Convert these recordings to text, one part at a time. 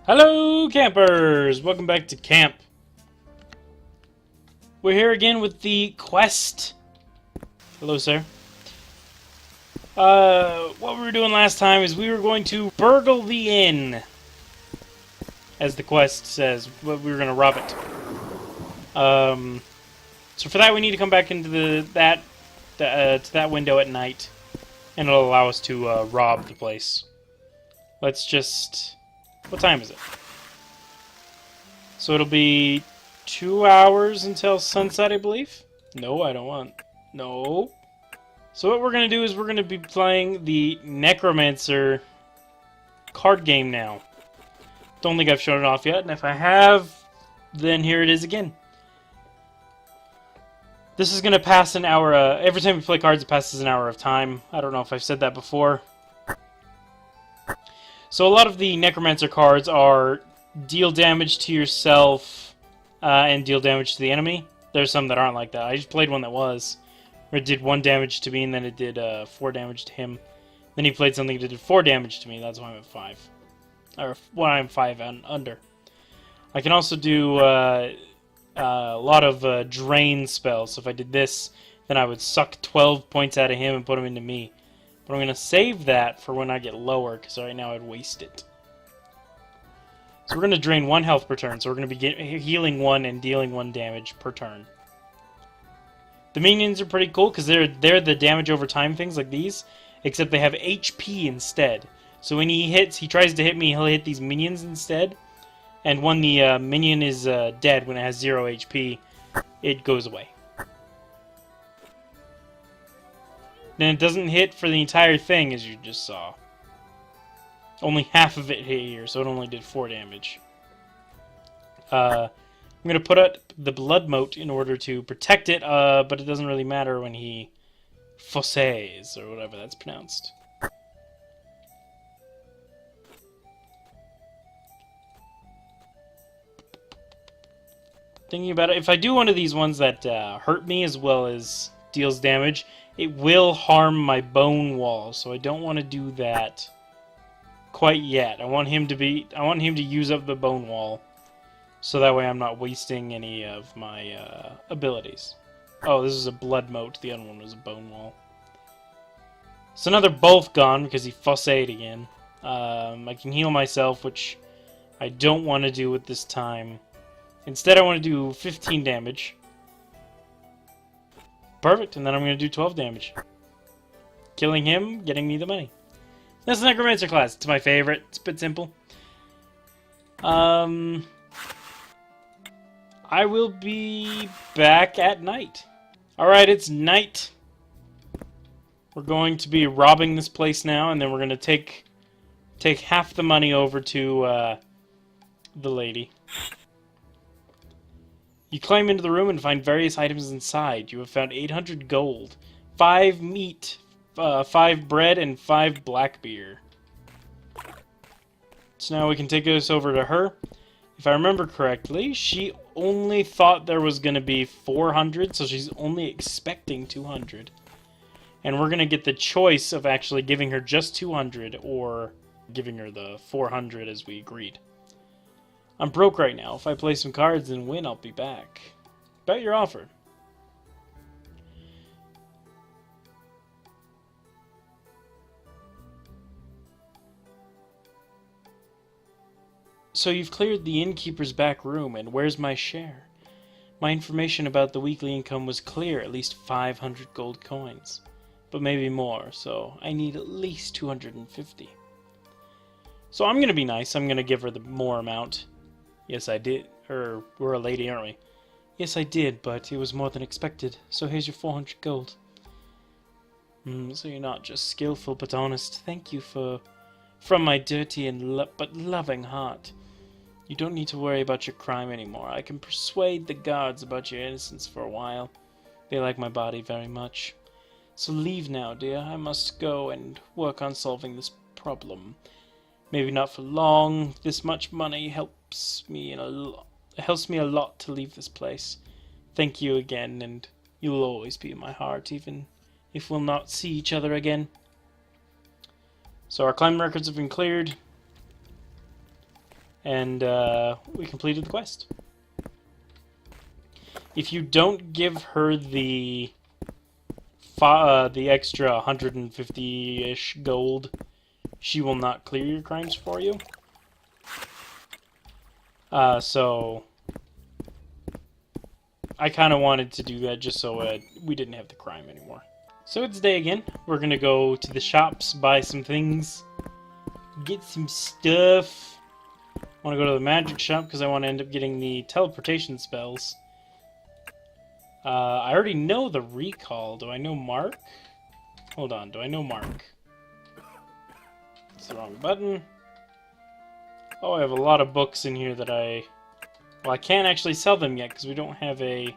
Hello, campers! Welcome back to camp. We're here again with the quest. Hello, sir. What we were doing last time is we were going to burgle the inn, as the quest says. But we were going to rob it. So for that, we need to come back into to that window at night, and it'll allow us to rob the place. Let's just. What time is it? So it'll be 2 hours until sunset, I believe? No, I don't want... No. So what we're going to do is we're going to be playing the Necromancer card game now. Don't think I've shown it off yet, and if I have, then here it is again. This is going to pass an hour... every time we play cards, it passes an hour of time. I don't know if I've said that before. So a lot of the Necromancer cards are deal damage to yourself and deal damage to the enemy. There's some that aren't like that. I just played one that was. Where it did 1 damage to me and then it did 4 damage to him. Then he played something that did 4 damage to me. That's why I'm at 5. Or when I'm 5 and under. I can also do a lot of drain spells. So if I did this, then I would suck 12 points out of him and put them into me. But I'm going to save that for when I get lower, because right now I'd waste it. So we're going to drain 1 health per turn, so we're going to be healing 1 and dealing 1 damage per turn. The minions are pretty cool, because they're the damage over time things like these, except they have HP instead. So when he tries to hit me, he'll hit these minions instead. And when the minion is dead, when it has 0 HP, it goes away. Then it doesn't hit for the entire thing, as you just saw. Only half of it hit here, so it only did 4 damage. I'm going to put out the blood moat in order to protect it, but it doesn't really matter when he fosses, or whatever that's pronounced. Thinking about it, if I do one of these ones that hurt me as well as deals damage, it will harm my bone wall, so I don't want to do that quite yet. I want him to use up the bone wall, so that way I'm not wasting any of my abilities. Oh, this is a blood moat. The other one was a bone wall. So now they're both gone because he fussed again. I can heal myself, which I don't want to do at this time. Instead, I want to do 15 damage. Perfect, and then I'm going to do 12 damage. Killing him, getting me the money. That's the Necromancer class. It's my favorite. It's a bit simple. I will be back at night. Alright, it's night. We're going to be robbing this place now, and then we're going to take half the money over to the lady. You climb into the room and find various items inside. You have found 800 gold, 5 meat, 5 bread, and 5 black beer. So now we can take this over to her. If I remember correctly, she only thought there was going to be 400, so she's only expecting 200. And we're going to get the choice of actually giving her just 200 or giving her the 400 as we agreed. I'm broke right now. If I play some cards and win, I'll be back. Bet your offer. So you've cleared the innkeeper's back room, and where's my share? My information about the weekly income was clear, at least 500 gold coins. But maybe more, so I need at least 250. So I'm going to be nice. I'm going to give her the more amount. Yes, I did. We're a lady, aren't we? Yes, I did, but it was more than expected. So here's your 400 gold. So you're not just skillful, but honest. Thank you from my dirty but loving heart. You don't need to worry about your crime anymore. I can persuade the guards about your innocence for a while. They like my body very much. So leave now, dear. I must go and work on solving this problem. Maybe not for long. This much money helps me a lot to leave this place. Thank you again, and you'll always be in my heart, even if we'll not see each other again. So our climb records have been cleared. And we completed the quest. If you don't give her the extra 150-ish gold, she will not clear your crimes for you. So I kind of wanted to do that just so we didn't have the crime anymore. So it's day again. We're gonna go to the shops, buy some things, get some stuff. I want to go to the magic shop because I want to end up getting the teleportation spells. I already know the recall. Do I know Mark? Hold on, do I know Mark? It's the wrong button. Oh, I have a lot of books in here that well, I can't actually sell them yet because we don't have a...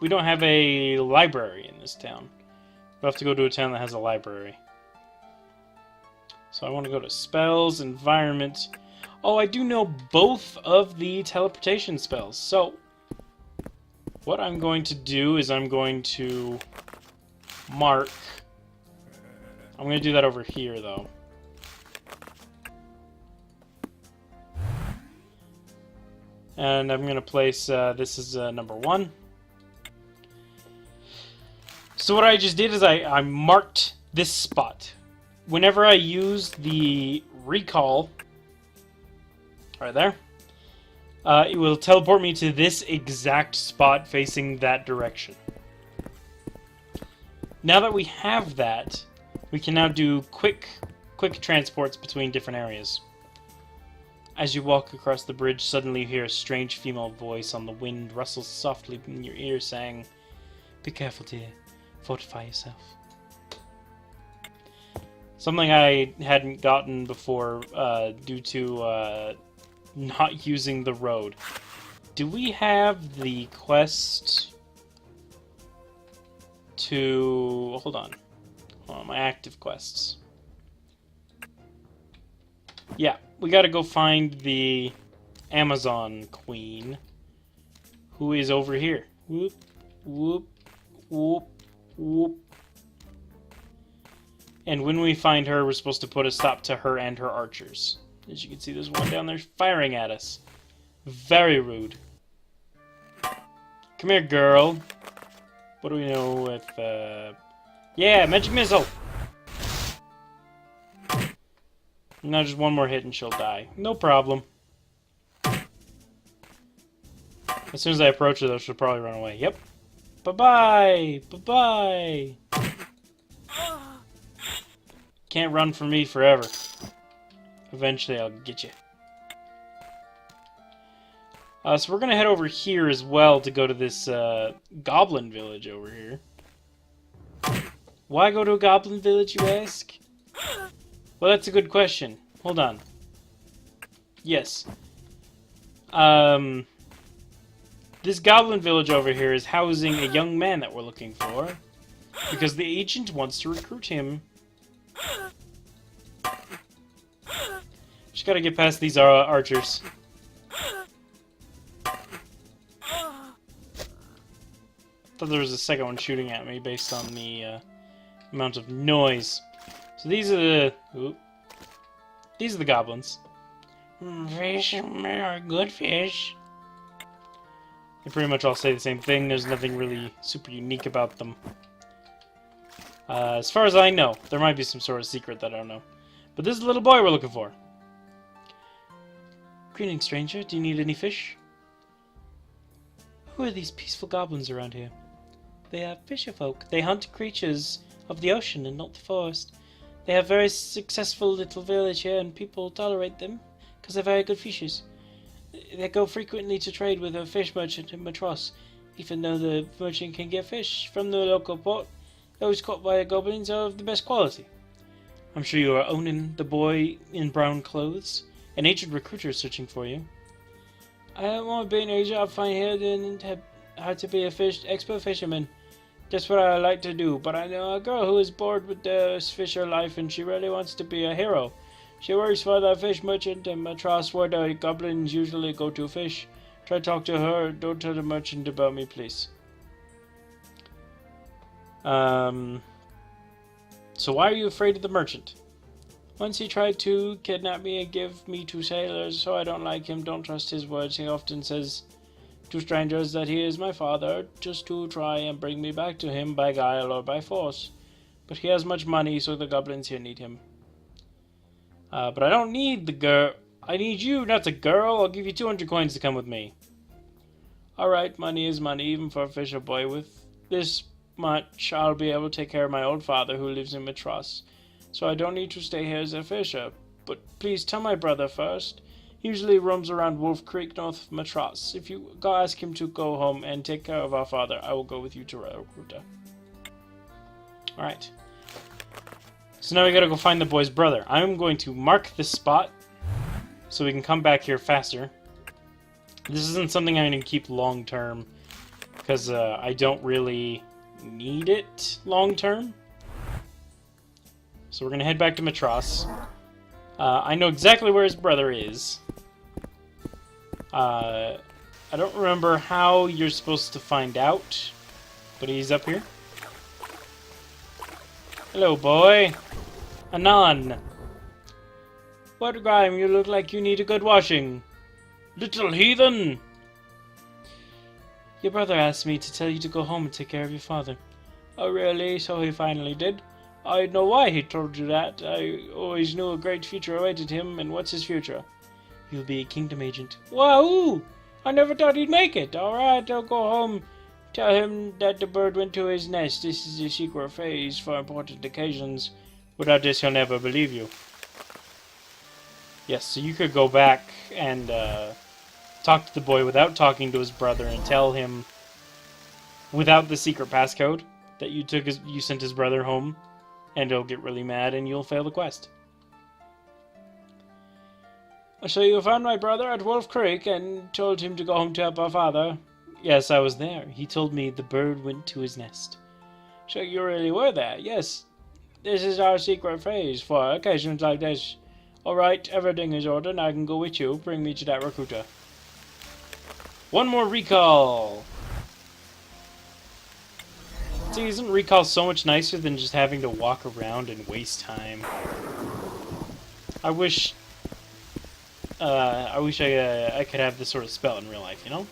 we don't have a library in this town. We'll have to go to a town that has a library. So I want to go to spells, environment. Oh, I do know both of the teleportation spells. So what I'm going to do is I'm going to mark. I'm going to do that over here, though. And I'm going to place, this is number 1. So what I just did is I marked this spot. Whenever I use the recall, right there, it will teleport me to this exact spot facing that direction. Now that we have that, we can now do quick transports between different areas. As you walk across the bridge, suddenly you hear a strange female voice on the wind rustle softly in your ear saying, "Be careful, dear. Fortify yourself." Something I hadn't gotten before due to not using the road. Do we have the quest to... Hold on, my active quests. Yeah, we gotta go find the Amazon Queen, who is over here. Whoop, whoop, whoop, whoop. And when we find her, we're supposed to put a stop to her and her archers. As you can see, there's one down there firing at us. Very rude. Come here, girl. What do we know with, Yeah, magic missile! Now just one more hit and she'll die. No problem. As soon as I approach her, though, she'll probably run away. Yep. Bye-bye! Bye-bye! Can't run from me forever. Eventually I'll get you. So we're going to head over here as well to go to this goblin village over here. Why go to a goblin village, you ask? Well, that's a good question. Hold on. Yes. This goblin village over here is housing a young man that we're looking for, because the agent wants to recruit him. Just gotta get past these archers. Thought there was a second one shooting at me based on the amount of noise. So these are the goblins. Fish are good fish. They pretty much all say the same thing. There's nothing really super unique about them. As far as I know, there might be some sort of secret that I don't know. But this is the little boy we're looking for. Greetings, stranger. Do you need any fish? Who are these peaceful goblins around here? They are fisher folk. They hunt creatures of the ocean and not the forest. They have a very successful little village here, and people tolerate them because they're very good fishers. They go frequently to trade with a fish merchant in Matros, even though the merchant can get fish from the local port. Those caught by the goblins are of the best quality. I'm sure you are Onan, the boy in brown clothes. An aged recruiter is searching for you. I don't want to be an agent. I'll find here and how to be a expert fisherman. That's what I like to do. But I know a girl who is bored with the fisher life and she really wants to be a hero. She works for the fish merchant in Matros, where the goblins usually go to fish. Try to talk to her. Don't tell the merchant about me, please. So why are you afraid of the merchant? Once he tried to kidnap me and give me to sailors, so I don't like him. Don't trust his words. He often says to strangers that he is my father, just to try and bring me back to him by guile or by force. But he has much money, so the goblins here need him. But I don't need the girl. I need you, not the girl. I'll give you 200 coins to come with me. Alright, money is money, even for a fisher boy. With this much, I'll be able to take care of my old father who lives in Matras. So I don't need to stay here as a fisher. But please tell my brother first. He usually roams around Wolf Creek north of Matras. If you go ask him to go home and take care of our father, I will go with you to Ruta. Alright. So now we gotta go find the boy's brother. I'm going to mark this spot so we can come back here faster. This isn't something I'm going to keep long term because I don't really need it long term. So we're going to head back to Matras. I know exactly where his brother is. I don't remember how you're supposed to find out, but he's up here. Hello, boy. Anon. What grime, you look like you need a good washing. Little heathen! Your brother asked me to tell you to go home and take care of your father. Oh, really? So he finally did? I know why he told you that. I always knew a great future awaited him, and what's his future? You'll be a kingdom agent. Wahoo! I never thought he'd make it. Alright, I'll go home. Tell him that the bird went to his nest. This is a secret phrase for important occasions. Without this, he'll never believe you. Yes, so you could go back and talk to the boy without talking to his brother and tell him without the secret passcode that you sent his brother home, and he'll get really mad and you'll fail the quest. So you found my brother at Wolf Creek and told him to go home to help our father? Yes, I was there. He told me the bird went to his nest. So you really were there? Yes. This is our secret phrase for occasions like this. Alright, everything is ordered. I can go with you. Bring me to that recruiter. One more recall! See, isn't recall so much nicer than just having to walk around and waste time? I wish I could have this sort of spell in real life, you know?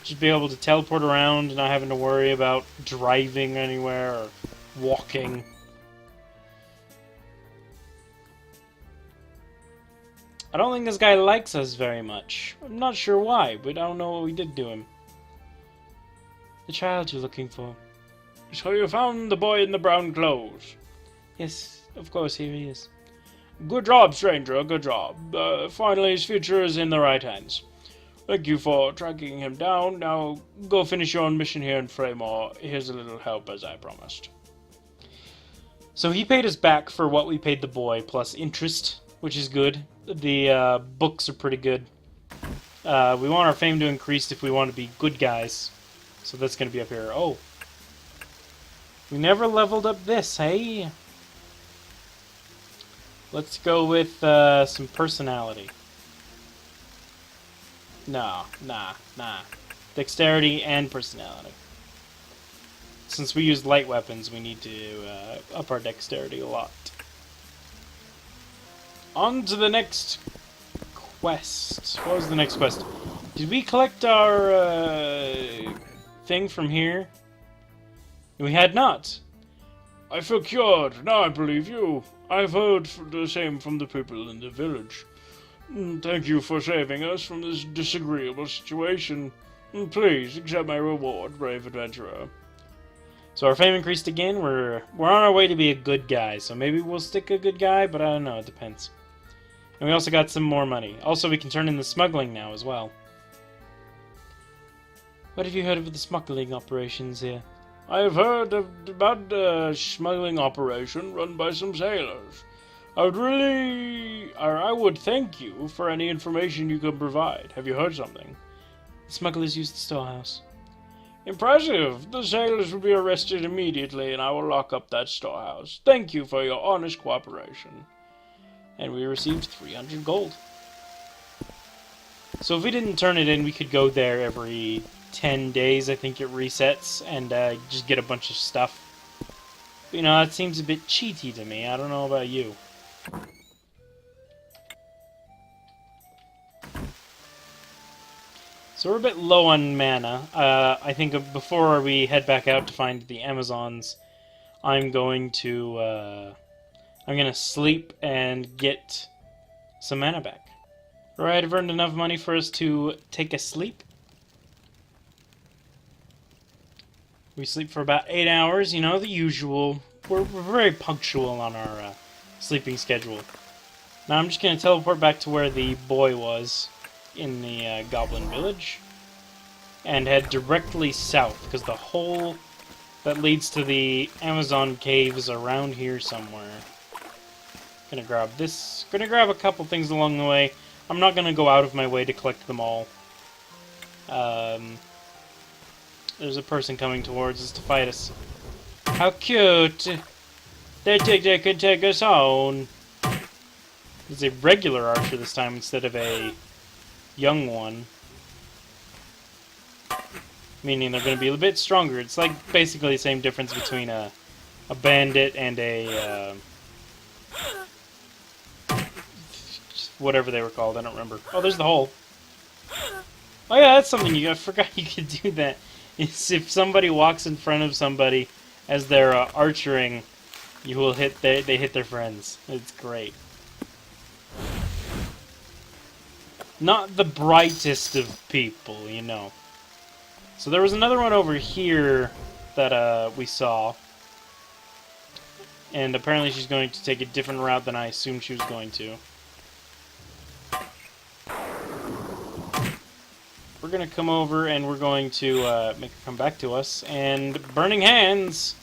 Just be able to teleport around and not having to worry about driving anywhere or walking. I don't think this guy likes us very much. I'm not sure why, but I don't know what we did to him. The child you're looking for. So you found the boy in the brown clothes? Yes, of course, here he is. Good job, stranger, good job. Finally, his future is in the right hands. Thank you for tracking him down. Now, go finish your own mission here in Freymore. Here's a little help, as I promised. So he paid us back for what we paid the boy, plus interest, which is good. The books are pretty good. We want our fame to increase if we want to be good guys. So that's going to be up here. Oh. We never leveled up this, hey? Let's go with some personality. No, nah. Dexterity and personality. Since we use light weapons, we need to up our dexterity a lot. On to the next quest. What was the next quest? Did we collect our thing from here? We had not. I feel cured. Now I believe you. I've heard the same from the people in the village. Thank you for saving us from this disagreeable situation. Please accept my reward, brave adventurer. So our fame increased again. We're on our way to be a good guy. So maybe we'll stick a good guy, but I don't know. It depends. And we also got some more money. Also, we can turn in the smuggling now as well. What have you heard of the smuggling operations here? I have heard about the smuggling operation run by some sailors. I would thank you for any information you can provide. Have you heard something? The smugglers used the storehouse. Impressive. The sailors will be arrested immediately, and I will lock up that storehouse. Thank you for your honest cooperation. And we received 300 gold. So if we didn't turn it in, we could go there every 10 days, I think it resets, and just get a bunch of stuff. But, you know, that seems a bit cheaty to me. I don't know about you. So we're a bit low on mana. I think before we head back out to find the Amazons, I'm going to sleep and get some mana back. Alright, I've earned enough money for us to take a sleep. We sleep for about 8 hours, you know, the usual. We're very punctual on our sleeping schedule. Now I'm just going to teleport back to where the boy was in the Goblin Village and head directly south, because the hole that leads to the Amazon cave is around here somewhere. Gonna grab this. Gonna grab a couple things along the way. I'm not gonna go out of my way to collect them all. There's a person coming towards us to fight us. How cute! They think they can take us on. It's a regular archer this time instead of a young one. Meaning they're going to be a bit stronger. It's like basically the same difference between a bandit and a whatever they were called. I don't remember. Oh, there's the hole. Oh yeah, that's something I forgot you could do that. Is if somebody walks in front of somebody as they're archering, you will hit they hit their friends. It's great. Not the brightest of people, you know. So there was another one over here that we saw. And apparently she's going to take a different route than I assumed she was going to. We're going to come over and we're going to make her come back to us. And burning hands!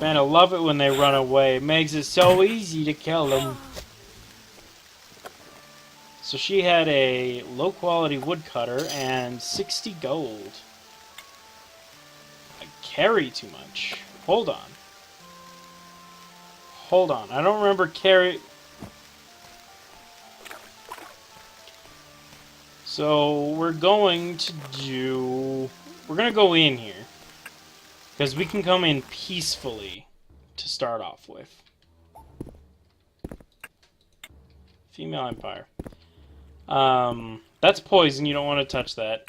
Man, I love it when they run away. It makes it so easy to kill them. So she had a low-quality woodcutter and 60 gold. I carry too much. Hold on. Hold on. I don't remember carry... So we're going to do... We're going to go in here. Because we can come in peacefully to start off with. Female Empire. That's poison. You don't want to touch that.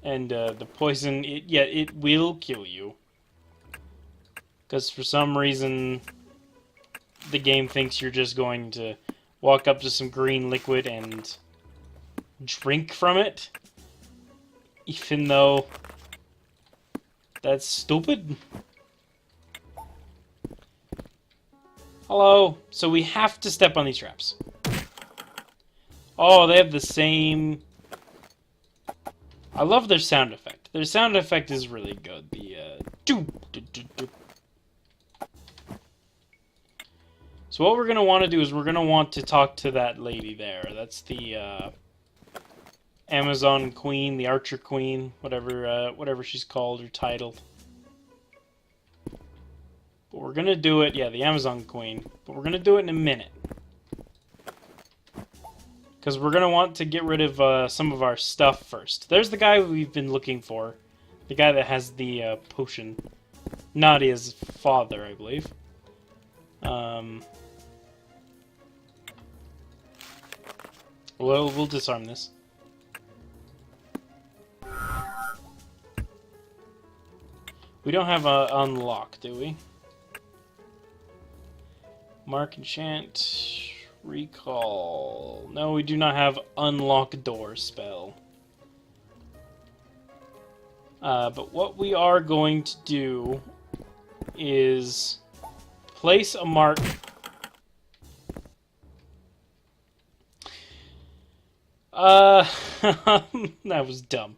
And the poison, it will kill you. Because for some reason, the game thinks you're just going to walk up to some green liquid and drink from it. Even though... That's stupid. Hello. So we have to step on these traps. Oh, they have the same... I love their sound effect. Their sound effect is really good. The, So what we're going to want to do is we're going to want to talk to that lady there. That's the, Amazon Queen, the Archer Queen, whatever she's called or titled. But we're gonna do it, yeah, the Amazon Queen. But we're gonna do it in a minute. Because we're gonna want to get rid of some of our stuff first. There's the guy we've been looking for. The guy that has the potion. Nadia's father, I believe. We'll disarm this. We don't have a unlock, do we? Mark enchant, recall. No, we do not have unlock door spell. But what we are going to do is place a mark. That was dumb.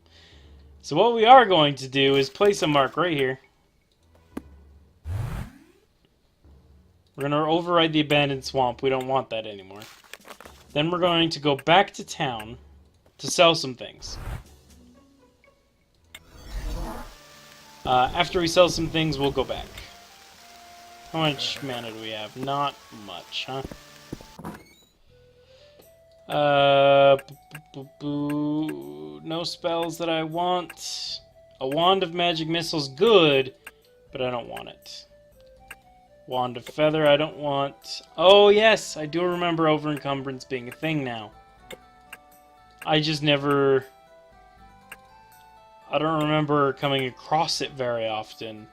So what we are going to do is place a mark right here. We're going to override the abandoned swamp. We don't want that anymore. Then we're going to go back to town to sell some things. After we sell some things, we'll go back. How much mana do we have? Not much, huh? No spells that I want. A wand of magic missile's good, but I don't want it. Wand of feather I don't want. Oh yes, I do remember over-encumbrance being a thing now. I just never... I don't remember coming across it very often.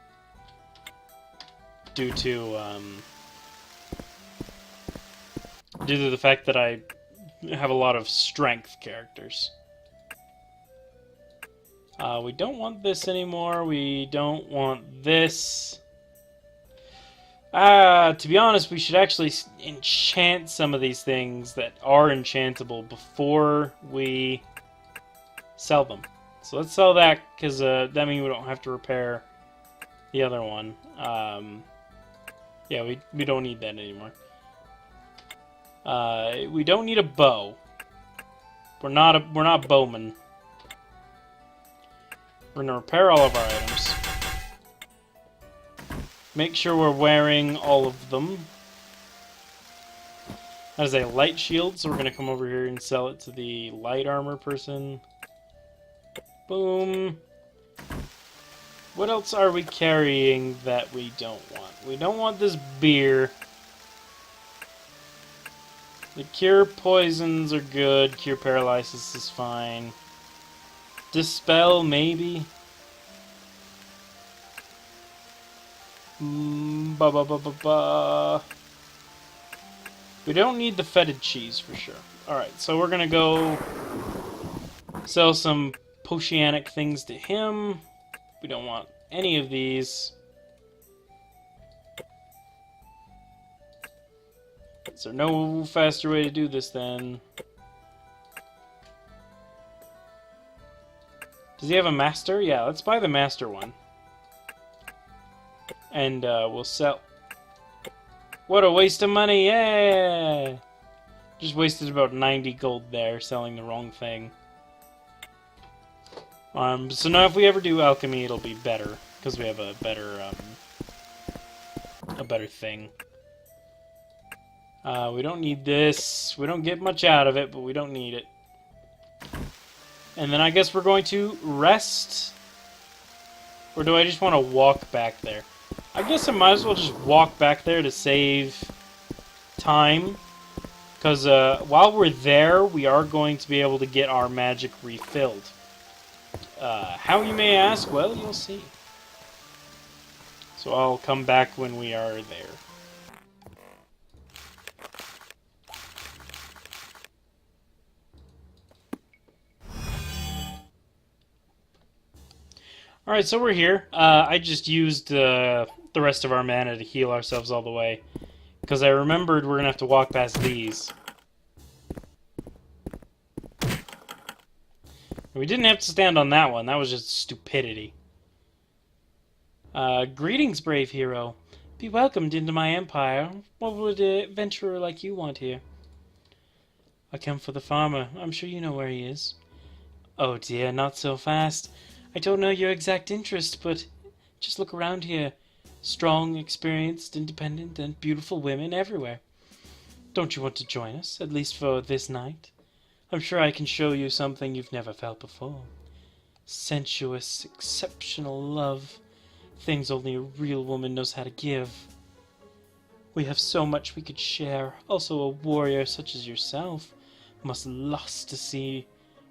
Due to the fact that I have a lot of strength characters. We don't want this anymore. We don't want this. To be honest, we should actually enchant some of these things that are enchantable before we sell them. So let's sell that, because that means we don't have to repair the other one. Yeah, we don't need that anymore. We don't need a bow. We're not bowmen. We're gonna repair all of our items. Make sure we're wearing all of them. That is a light shield, so we're gonna come over here and sell it to the light armor person. Boom. What else are we carrying that we don't want? We don't want this beer. The cure poisons are good. Cure paralysis is fine. Dispel, maybe. We don't need the fetid cheese for sure. Alright, so we're gonna go sell some potionic things to him. We don't want any of these. Is there no faster way to do this then? Does he have a master? Yeah, let's buy the master one. And we'll sell... What a waste of money! Yeah! Just wasted about 90 gold there selling the wrong thing. So now if we ever do alchemy, it'll be better, because we have a better thing. We don't need this. We don't get much out of it, but we don't need it. And then I guess we're going to rest. Or do I just want to walk back there? I guess I might as well just walk back there to save time. Because while we're there, we are going to be able to get our magic refilled. How, you may ask? Well, you'll see. So I'll come back when we are there. Alright, so we're here. I just used the rest of our mana to heal ourselves all the way. Because I remembered we're going to have to walk past these. We didn't have to stand on that one. That was just stupidity. Greetings, brave hero. Be welcomed into my empire. What would an adventurer like you want here? I come for the farmer. I'm sure you know where he is. Oh dear, not so fast. I don't know your exact interest, but just look around here. Strong, experienced, independent, and beautiful women everywhere. Don't you want to join us, at least for this night? I'm sure I can show you something you've never felt before. Sensuous, exceptional love. Things only a real woman knows how to give. We have so much we could share. Also, a warrior such as yourself must lust to see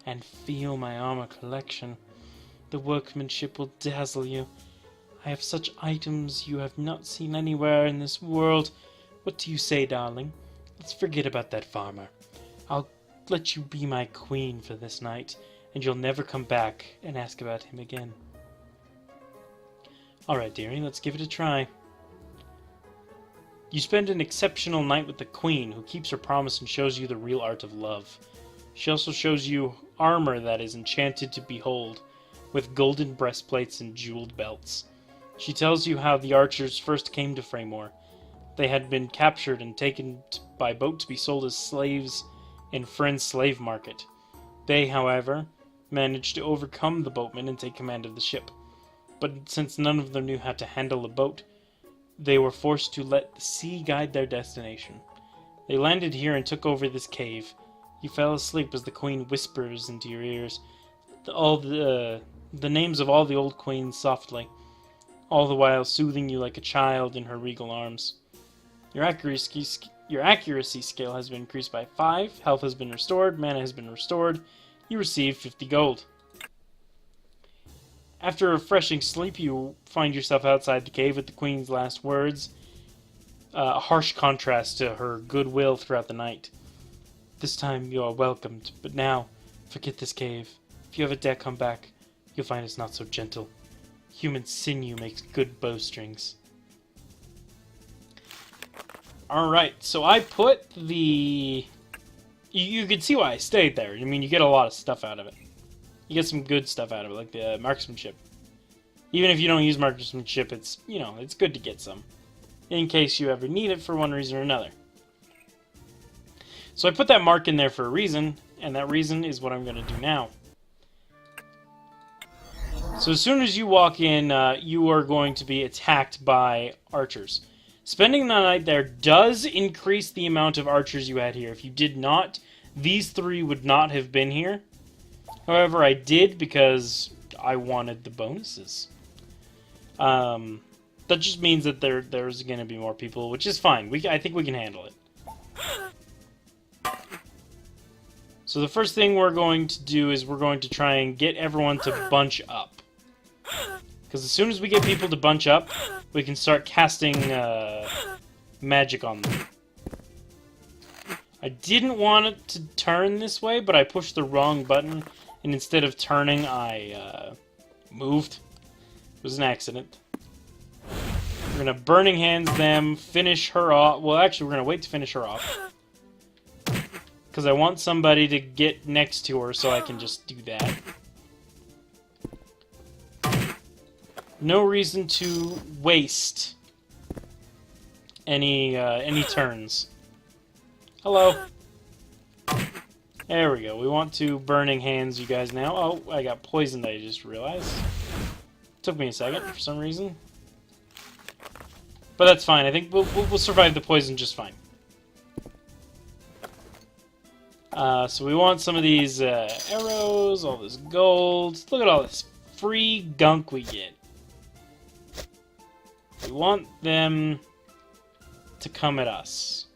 and feel my armor collection. The workmanship will dazzle you. I have such items you have not seen anywhere in this world. What do you say, darling? Let's forget about that farmer. I'll let you be my queen for this night, and you'll never come back and ask about him again. Alright, dearie, let's give it a try. You spend an exceptional night with the queen, who keeps her promise and shows you the real art of love. She also shows you armor that is enchanted to behold, with golden breastplates and jeweled belts. She tells you how the archers first came to Freymore. They had been captured and taken by boat to be sold as slaves in Friend's slave market. They, however, managed to overcome the boatmen and take command of the ship. But since none of them knew how to handle a boat, they were forced to let the sea guide their destination. They landed here and took over this cave. You fell asleep as the queen whispers into your ears all the the names of all the old queens softly, all the while soothing you like a child in her regal arms. Your accuracy scale has been increased by 5, health has been restored, mana has been restored, you receive 50 gold. After a refreshing sleep, you find yourself outside the cave with the queen's last words, a harsh contrast to her goodwill throughout the night. This time you are welcomed, but now, forget this cave. If you ever dare come back, you'll find it's not so gentle. Human sinew makes good bowstrings. Alright, so I put the... You can see why I stayed there. I mean, you get a lot of stuff out of it. You get some good stuff out of it, like the marksmanship. Even if you don't use marksmanship, it's, you know, it's good to get some. In case you ever need it for one reason or another. So I put that mark in there for a reason, and that reason is what I'm going to do now. So as soon as you walk in, you are going to be attacked by archers. Spending the night there does increase the amount of archers you had here. If you did not, these 3 would not have been here. However, I did because I wanted the bonuses. That just means that there's going to be more people, which is fine. I think we can handle it. So the first thing we're going to do is we're going to try and get everyone to bunch up. Because as soon as we get people to bunch up, we can start casting magic on them. I didn't want it to turn this way, but I pushed the wrong button, and instead of turning, I moved. It was an accident. We're going to Burning Hands them, finish her off. Well, actually, we're going to wait to finish her off. Because I want somebody to get next to her so I can just do that. No reason to waste any turns. Hello. There we go. We want to Burning Hands you guys now. Oh, I got poisoned, I just realized. Took me a second for some reason. But that's fine. I think we'll survive the poison just fine. So we want some of these arrows, all this gold. Look at all this free gunk we get. We want them to come at us.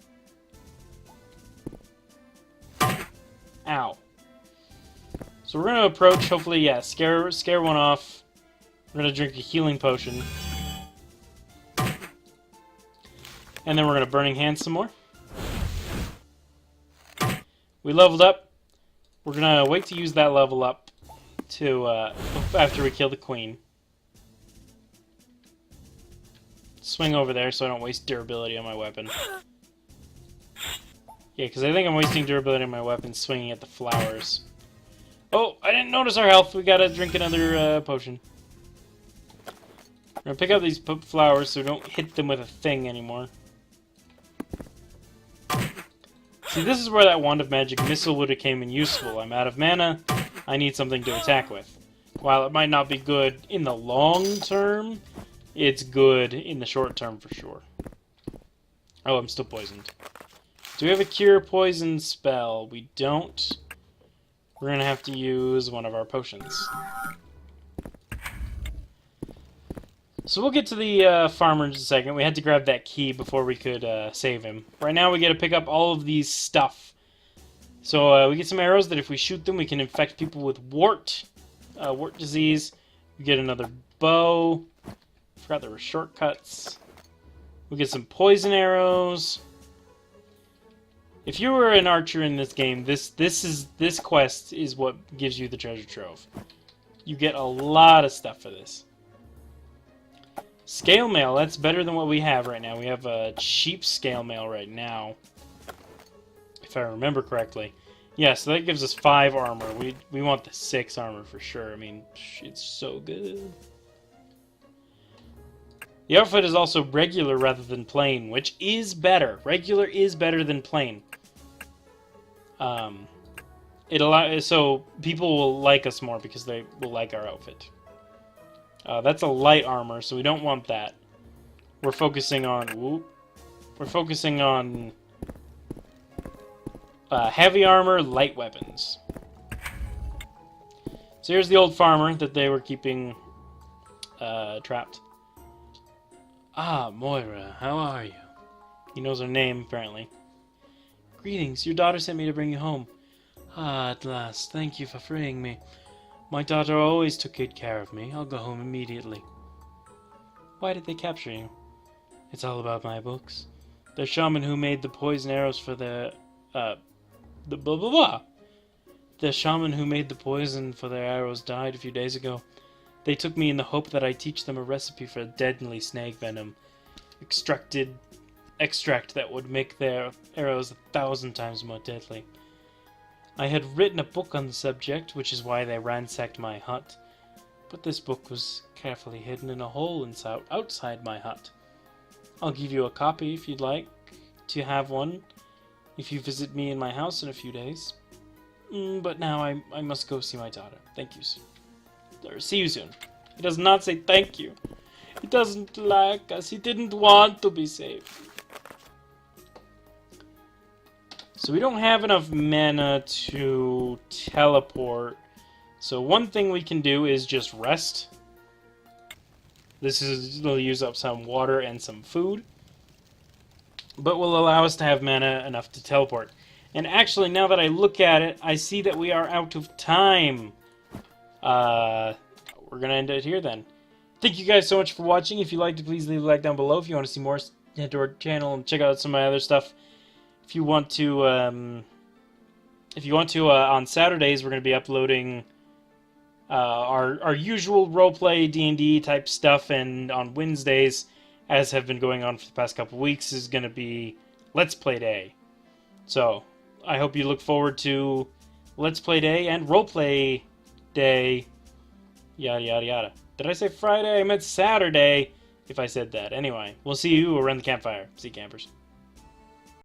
Ow. So we're going to approach, hopefully, yeah, scare one off. We're going to drink a healing potion. And then we're going to Burning Hands some more. We leveled up. We're going to wait to use that level up to after we kill the queen. Swing over there so I don't waste durability on my weapon. Yeah, because I think I'm wasting durability on my weapon swinging at the flowers. Oh, I didn't notice our health. We gotta drink another potion. We're gonna pick up these flowers so we don't hit them with a thing anymore. See, this is where that Wand of Magic Missile would have came in useful. I'm out of mana. I need something to attack with. While it might not be good in the long term, it's good in the short term for sure. Oh, I'm still poisoned. Do we have a Cure Poison spell? We don't. We're going to have to use one of our potions. So we'll get to the farmer in just a second. We had to grab that key before we could save him. Right now we get to pick up all of these stuff. So we get some arrows that if we shoot them we can infect people with wart disease. We get another bow. Forgot there were shortcuts. We get some poison arrows. If you were an archer in this game, this quest is what gives you the treasure trove. You get a lot of stuff for this. Scale mail, that's better than what we have right now. We have a cheap scale mail right now, if I remember correctly. Yeah, so that gives us 5 armor. We want the 6 armor for sure. I mean, it's so good. The outfit is also regular rather than plain, which is better. Regular is better than plain. So people will like us more because they will like our outfit. That's a light armor, so we don't want that. We're focusing on heavy armor, light weapons. So here's the old farmer that they were keeping trapped. Ah, Moira, how are you? He knows her name, apparently. Greetings, your daughter sent me to bring you home. Ah, at last, thank you for freeing me. My daughter always took good care of me. I'll go home immediately. Why did they capture you? It's all about my books. The shaman who made the poison arrows for the blah blah blah. The shaman who made the poison for their arrows died a few days ago. They took me in the hope that I'd teach them a recipe for deadly snake venom. Extract that would make their arrows 1,000 times more deadly. I had written a book on the subject, which is why they ransacked my hut. But this book was carefully hidden in a hole outside my hut. I'll give you a copy if you'd like to have one if you visit me in my house in a few days. But now I must go see my daughter. Thank you. Or see you soon. He does not say thank you. He doesn't like us. He didn't want to be saved. So we don't have enough mana to teleport. So one thing we can do is just rest. Will use up some water and some food, but will allow us to have mana enough to teleport. And actually, now that I look at it, I see that we are out of time. We're gonna end it here then. Thank you guys so much for watching. If you liked it, please leave a like down below. If you want to see more, head to our channel and check out some of my other stuff. If you want to, on Saturdays we're gonna be uploading our usual roleplay D&D type stuff, and on Wednesdays, as have been going on for the past couple weeks, is going to be Let's Play Day. So, I hope you look forward to Let's Play Day and Roleplay Day, yada yada yada. Did I say Friday? I meant Saturday, if I said that. Anyway, we'll see you around the campfire. See you, campers.